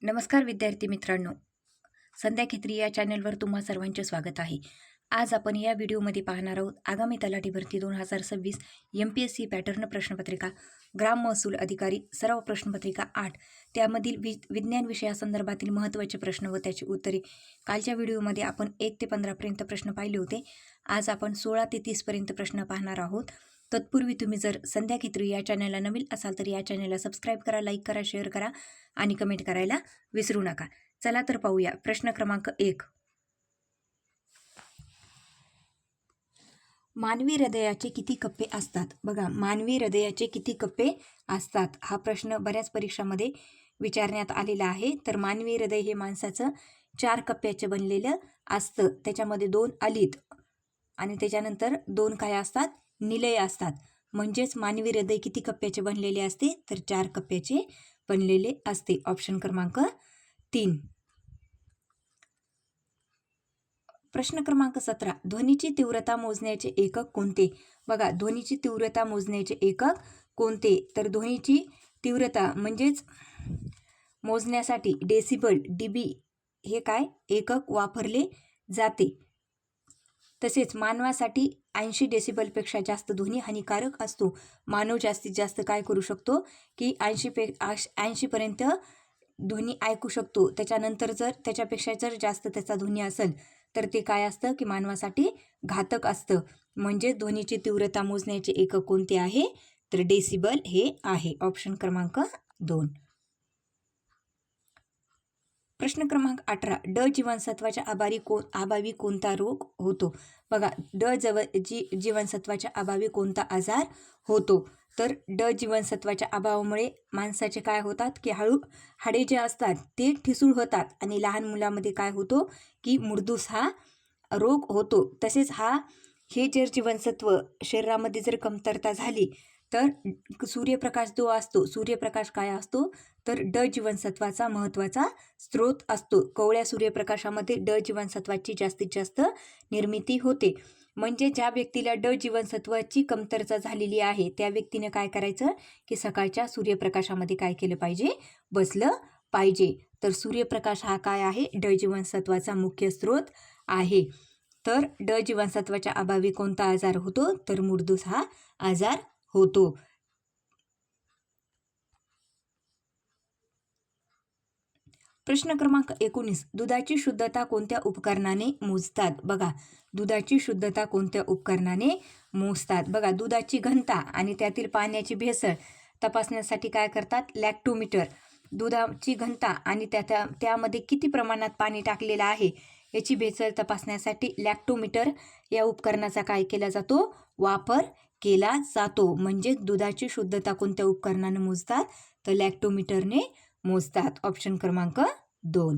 नमस्कार विद्यार्थी मित्रांनो, संध्या खेत्री या चॅनलवर तुम्हा सर्वांचे स्वागत आहे. आज आपण या व्हिडिओमध्ये पाहणार आहोत आगामी तलाठी भरती 2026 MPSC पॅटर्न प्रश्नपत्रिका, ग्राम महसूल अधिकारी सराव प्रश्नपत्रिका 8 त्यामधील विज्ञान विषयासंदर्भातील महत्त्वाचे प्रश्न व त्याची उत्तरे. कालच्या व्हिडिओमध्ये आपण 1 ते 15 पर्यंत प्रश्न पाहिले होते. आज आपण 16 ते 30 पर्यंत प्रश्न पाहणार आहोत. तत्पूर्वी तुम्ही जर संध्या खेत्री या चॅनलला नवीन असाल तर या चॅनलला सबस्क्राईब करा, लाईक करा, शेअर करा आणि कमेंट करायला विसरू नका. चला तर पाहूया. प्रश्न क्रमांक 1. मानवी हृदयाचे किती कप्पे असतात? बघा, मानवी हृदयाचे किती कप्पे असतात हा प्रश्न बऱ्याच परीक्षामध्ये विचारण्यात आलेला आहे. तर मानवी हृदय हे माणसाचं 4 कप्प्याचे बनलेलं असतं. त्याच्यामध्ये 2 अलित आणि त्याच्यानंतर 2 काय असतात? निलय असतात. म्हणजेच मानवी हृदय किती कप्प्याचे बनलेले असते? तर 4 कप्प्याचे बनलेले असते. ऑप्शन क्रमांक 3. प्रश्न क्रमांक 17. ध्वनीची तीव्रता मोजण्याचे एकक कोणते? बघा, ध्वनीची तीव्रता मोजण्याचे एकक कोणते? तर ध्वनीची तीव्रता म्हणजेच मोजण्यासाठी डेसिबल डीबी हे काय एकक वापरले जाते. तसेच मानवासाठी 80 डेसिबलपेक्षा जास्त ध्वनी हानिकारक असतो. मानव जास्तीत जास्त काय करू शकतो की 80 पर्यंत ध्वनी ऐकू शकतो. त्याच्यानंतर जर त्याच्यापेक्षा जर जास्त त्याचा ध्वनी असेल तर ते काय असतं की मानवासाठी घातक असतं. म्हणजे ध्वनीची तीव्रता मोजण्याचे एकक कोणते आहे? तर डेसिबल हे आहे. ऑप्शन क्रमांक 2. प्रश्न क्रमांक 18. ड जीवनसत्वाच्या अभावी कोणता रोग होतो? बघा, जीवनसत्वाच्या अभावी कोणता आजार होतो? तर ड जीवनसत्वाच्या अभावामुळे माणसाचे काय होतात की हाडे जे असतात ते ठिसूळ होतात आणि लहान मुलामध्ये काय होतो की मुरदूस हा रोग होतो. तसेच हे जर जीवनसत्व शरीरामध्ये जर कमतरता झाली तर सूर्यप्रकाश जो असतो, सूर्यप्रकाश काय असतो तर ड जीवनसत्वाचा महत्त्वाचा स्रोत असतो. कोवळ्या सूर्यप्रकाशामध्ये ड जीवनसत्वाची जास्तीत जास्त निर्मिती होते. म्हणजे ज्या व्यक्तीला ड जीवनसत्वाची कमतरता झालेली आहे त्या व्यक्तीने काय करायचं की सकाळच्या सूर्यप्रकाशामध्ये काय केलं पाहिजे? बसलं पाहिजे. तर सूर्यप्रकाश हा काय आहे? ड जीवनसत्वाचा मुख्य स्रोत आहे. तर ड जीवनसत्वाच्या अभावी कोणता आजार होतो? तर मुरदूस हा आजार होतो. प्रश्न क्रमांक 19. दुधाची शुद्धता कोणत्या उपकरणाने मोजतात? बघा, दुधाची शुद्धता कोणत्या उपकरणाने मोजतात? बघा, दुधाची घनता आणि त्यातील पाण्याची भेसळ तपासण्यासाठी काय करतात? लॅक्टोमीटर. दुधाची घनता आणि त्यामध्ये किती प्रमाणात पाणी टाकलेलं आहे याची भेसळ तपासण्यासाठी लॅक्टोमीटर या उपकरणाचा काय केला जातो? वापर केला जातो. म्हणजे दुधाची शुद्धता कोणत्या उपकरणाने मोजतात? तर लॅक्टोमीटरने मोजतात. ऑप्शन क्रमांक 2.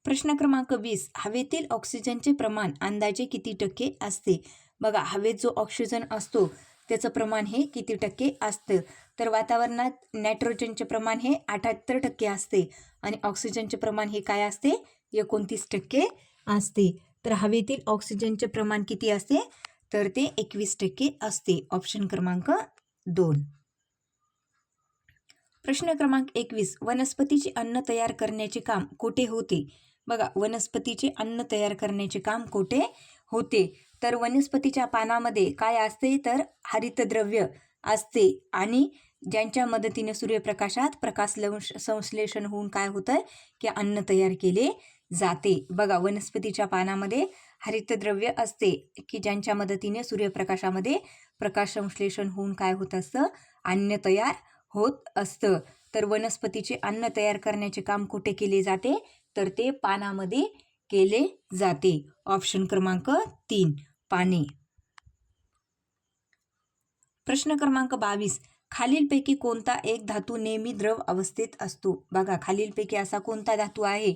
प्रश्न क्रमांक 20. हवेतील ऑक्सिजनचे प्रमाण अंदाजे किती टक्के असते? बघा, हवेत जो ऑक्सिजन असतो त्याचं प्रमाण हे किती टक्के असतं? तर वातावरणात नायट्रोजनचे प्रमाण हे 78% असते आणि ऑक्सिजनचे प्रमाण हे काय असते? 29% असते. तर हवेतील ऑक्सिजनचे प्रमाण किती असते? तर ते 21% असते. ऑप्शन क्रमांक 2. प्रश्न क्रमांक 21. वनस्पतीचे अन्न तयार करण्याचे काम कोठे होते? बघा, वनस्पतीचे अन्न तयार करण्याचे काम कोठे होते? तर वनस्पतीच्या पानामध्ये काय असते? तर हरितद्रव्य असते आणि ज्यांच्या मदतीने सूर्यप्रकाशात प्रकाश संश्लेषण होऊन काय होतं की अन्न तयार केले जाते. बघा, वनस्पतीच्या पानामध्ये हरितद्रव्य असते की ज्यांच्या मदतीने सूर्यप्रकाशामध्ये प्रकाश संश्लेषण होऊन काय होत असतं? अन्न तयार होत असतं. तर वनस्पतीचे अन्न तयार करण्याचे काम कुठे केले जाते? तर ते पानामध्ये केले जाते. ऑप्शन क्रमांक 3 पाने. प्रश्न क्रमांक 22. खालीलपैकी कोणता एक धातू नेहमी द्रव अवस्थेत असतो? बघा, खालीलपैकी असा कोणता धातू आहे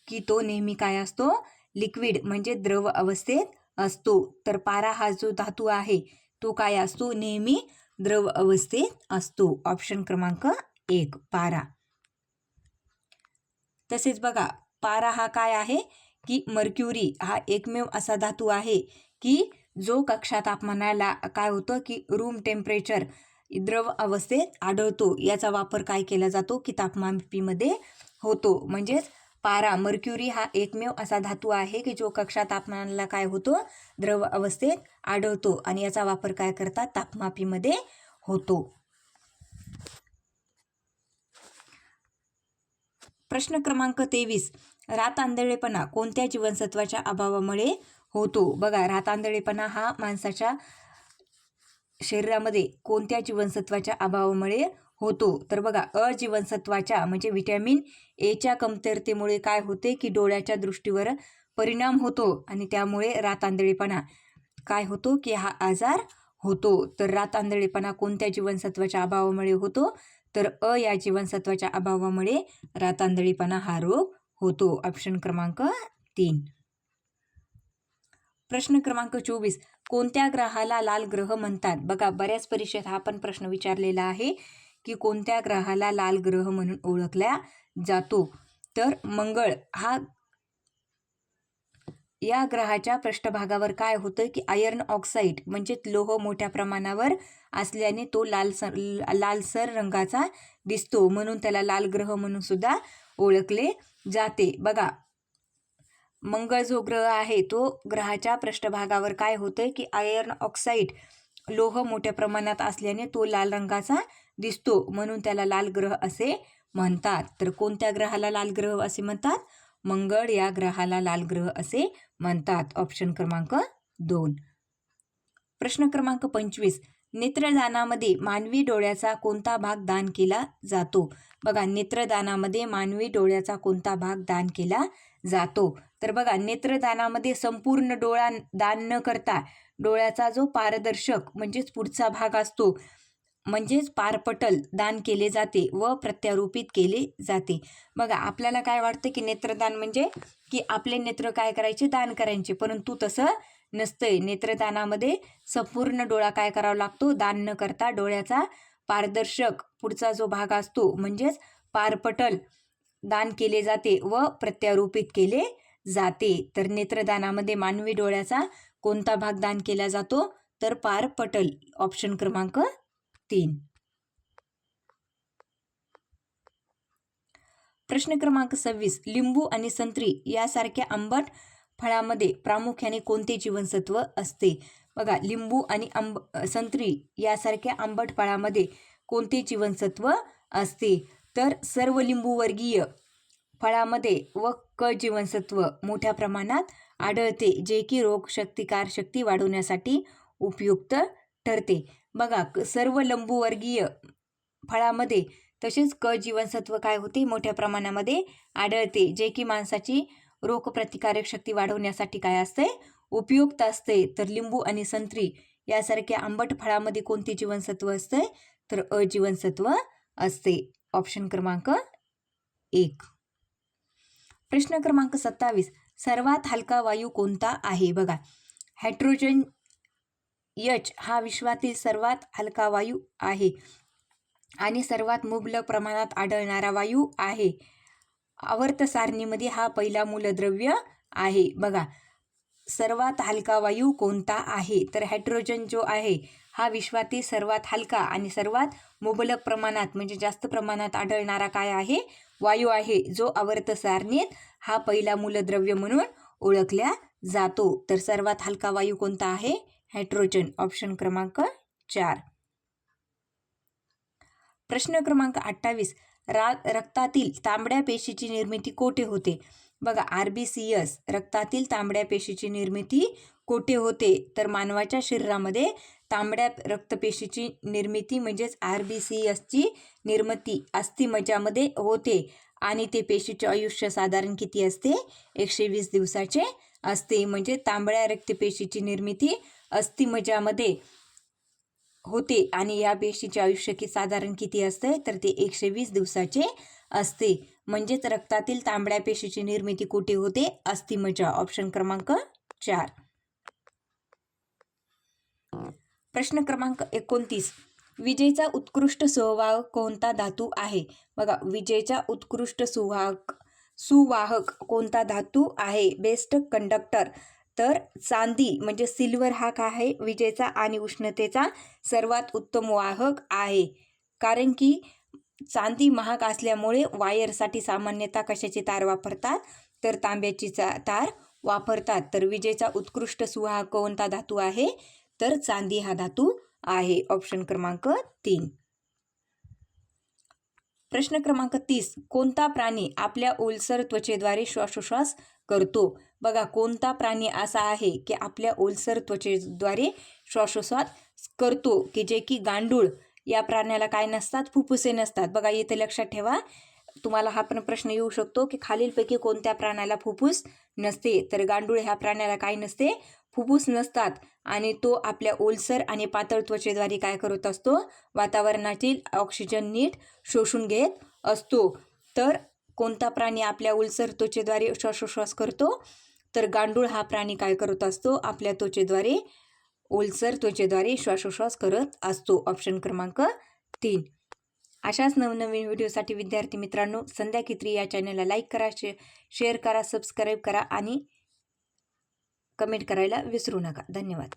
की तो नेहमी काय असतो? लिक्विड म्हणजे द्रव अवस्थेत असतो. तर पारा हा जो धातू आहे तो काय असतो? नेहमी द्रव अवस्थेत असतो. ऑप्शन क्रमांक 1 पारा. तसेच बघा, पारा हा काय आहे की मर्क्युरी हा एकमेव असा धातू आहे की जो कक्षा तापमानाला काय होतं की रूम टेम्परेचर द्रव अवस्थेत आढळतो. याचा वापर काय केला जातो की तापमापीमध्ये होतो. म्हणजेच पारा मर्क्युरी हा एकमेव असा धातू आहे की जो कक्षा तापमानाला काय होतो, द्रव अवस्थेत आढळतो आणि याचा वापर काय करतात, तापमापीमध्ये होतो. प्रश्न क्रमांक 23. रातआंधळेपणा कोणत्या जीवनसत्वाच्या अभावामुळे होतो? बघा, रातआंधळेपणा हा माणसाच्या शरीरामध्ये कोणत्या जीवनसत्वाच्या अभावामुळे होतो? तर बघा, अजीवनसत्वाच्या म्हणजे व्हिटॅमिन एच्या कमतरतेमुळे काय होते की डोळ्याच्या दृष्टीवर परिणाम होतो आणि त्यामुळे रातआंधळेपणा काय होतो की हा आजार होतो. तर रातआंधळेपणा कोणत्या जीवनसत्वाच्या अभावामुळे होतो? तर या जीवनसत्वाच्या अभावामुळे रातआंधळेपणा हा रोग होतो. ऑप्शन क्रमांक 3. प्रश्न क्रमांक 24. कोणत्या ग्रहाला लाल ग्रह म्हणतात? बघा, बऱ्याच परीक्षेत हा पण प्रश्न विचारलेला आहे की कोणत्या ग्रहाला लाल ग्रह म्हणून ओळखला जातो? तर मंगळ हा या ग्रहाच्या पृष्ठभागावर काय होतं की आयर्न ऑक्साईड म्हणजे लोह मोठ्या प्रमाणावर असल्याने तो लालसर रंगाचा दिसतो, म्हणून त्याला लाल ग्रह म्हणून सुद्धा ओळखले जाते. बघा, मंगळ जो ग्रह आहे तो ग्रहाच्या पृष्ठभागावर काय होतं की आयर्न ऑक्साईड लोह मोठ्या प्रमाणात असल्याने तो लाल रंगाचा दिसतो, म्हणून त्याला लाल ग्रह असे म्हणतात. तर कोणत्या ग्रहाला लाल ग्रह असे म्हणतात? मंगळ या ग्रहाला लाल ग्रह असे म्हणतात. ऑप्शन क्रमांक 2. प्रश्न क्रमांक 25. नेत्रदानामध्ये मानवी डोळ्याचा कोणता भाग दान केला जातो? बघा, नेत्रदानामध्ये मानवी डोळ्याचा कोणता भाग दान केला जातो? तर बघा, नेत्रदानामध्ये संपूर्ण डोळा दान न करता डोळ्याचा जो पारदर्शक म्हणजेच पुढचा भाग असतो म्हणजेच पारपटल दान केले जाते व प्रत्यारोपित केले जाते. बघा, आपल्याला काय वाटतं की नेत्रदान म्हणजे की आपले नेत्र काय करायचे, दान करायचे, परंतु तसं नसतंय. नेत्रदानामध्ये संपूर्ण डोळा काय करावा लागतो, दान न करता डोळ्याचा पारदर्शक पुढचा जो भाग असतो म्हणजेच पारपटल दान केले जाते व प्रत्यारोपित केले जाते. तर नेत्रदानामध्ये मानवी डोळ्याचा कोणता भाग दान केला जातो? तर पारपटल. ऑप्शन क्रमांक 3. प्रश्न क्रमांक 26. लिंबू आणि संत्री यासारख्या आंबट फळामध्ये प्रामुख्याने कोणते जीवनसत्व असते? बघा, लिंबू आणि संत्री यासारख्या आंबट फळामध्ये कोणते जीवनसत्व असते? तर सर्व लिंबूवर्गीय फळामध्ये व क जीवनसत्व मोठ्या प्रमाणात आढळते, जे की रोगप्रतिकारशक्ती वाढवण्यासाठी उपयुक्त ठरते. बघा, सर्व लिंबूवर्गीय फळामध्ये तसेच क जीवनसत्व काय होते, मोठ्या प्रमाणामध्ये आढळते, जे की माणसाची रोगप्रतिकारक शक्ती वाढवण्यासाठी काय असते, उपयुक्त असते. तर लिंबू आणि संत्री यासारख्या आंबट फळामध्ये कोणते जीवनसत्व असते? तर अ जीवनसत्व असते. ऑप्शन क्रमांक 1. प्रश्न क्रमांक 27. सर्वात हलका वायू कोणता आहे? बघा, हायड्रोजन H हा विश्वातील सर्वात हलका वायू आहे आणि सर्वात मुबलक प्रमाणात आढळणारा वायू आहे. आवर्त सारणीमध्ये हा पहिला मूलद्रव्य आहे. बघा, सर्वात हलका वायू कोणता आहे? तर हायड्रोजन जो आहे हा विश्वातील सर्वात हलका आणि सर्वात मुबलक प्रमाणात म्हणजे जास्त प्रमाणात आढळणारा काय आहे, वायू आहे, जो आवर्त सारणीत हा पहिला मूलद्रव्य म्हणून ओळखला जातो. तर सर्वात हलका वायू कोणता आहे? हायड्रोजन. ऑप्शन क्रमांक 4. प्रश्न क्रमांक 28. रक्तातील तांबड्या पेशीची निर्मिती कोठे होते? बघा, RBCS रक्तातील तांबड्या पेशीची निर्मिती कोठे होते? तर मानवाच्या शरीरामध्ये तांबड्या रक्तपेशीची निर्मिती म्हणजेच RBCSची निर्मिती अस्थिमज्जामध्ये होते आणि ते पेशीचे आयुष्य साधारण किती असते? 120 दिवसाचे असते. म्हणजे तांबड्या रक्तपेशीची निर्मिती अस्थिमज्जामध्ये होते आणि या पेशीचे आयुष्य साधारण किती असते? तर ते 120 दिवसाचे असते. म्हणजेच रक्तातील तांबड्या पेशीची निर्मिती कुठे होते? अस्थिमज्जा. ऑप्शन क्रमांक 4. प्रश्न क्रमांक 29. विजेचा उत्कृष्ट सुवाहक कोणता धातू आहे? बघा, विजेचा उत्कृष्ट सुवाहक कोणता धातू आहे? Best conductor. तर चांदी म्हणजे सिल्वर हा काय आहे, विजेचा आणि उष्णतेचा सर्वात उत्तम वाहक आहे. कारण की चांदी महाग असल्यामुळे वायरसाठी सामान्यतः कशाची तार वापरतात, तर तांब्याची तार वापरतात. तर विजेचा उत्कृष्ट सुवाहक कोणता धातू आहे, तर चांदी हा धातू आहे. ऑप्शन क्रमांक 3. प्रश्न क्रमांक 30. कोणता प्राणी आपल्या ओलसर त्वचेद्वारे श्वासोश्वास करतो? बघा, कोणता प्राणी असा आहे की आपल्या ओलसर त्वचेद्वारे श्वासोश्वास करतो, की जे की गांडूळ. या प्राण्याला काय नसतात, फुफ्फुसे नसतात. बघा इथे लक्षात ठेवा, तुम्हाला हा पण प्रश्न येऊ शकतो की खालीलपैकी कोणत्या प्राण्याला फुफ्फुस नसते, तर गांडूळ ह्या प्राण्याला काय नसते, फुफ्फुस नसतात. आणि तो आपल्या ओलसर आणि पातळ त्वचेद्वारे काय करत असतो, वातावरणातील ऑक्सिजन नीट शोषून घेत असतो. तर कोणता प्राणी आपल्या ओलसर त्वचेद्वारे श्वासोश्वास करतो, तर गांडूळ हा प्राणी काय करत असतो, आपल्या त्वचेद्वारे ओलसर त्वचेद्वारे श्वासोश्वास करत असतो. ऑप्शन क्रमांक 3. अशाच नवनवीन व्हिडिओसाठी विद्यार्थी मित्रांनो, संध्या कित्री या चॅनलला लाईक करा, शेअर करा, सबस्क्राईब करा आणि कमेंट करायला विसरू नका. धन्यवाद.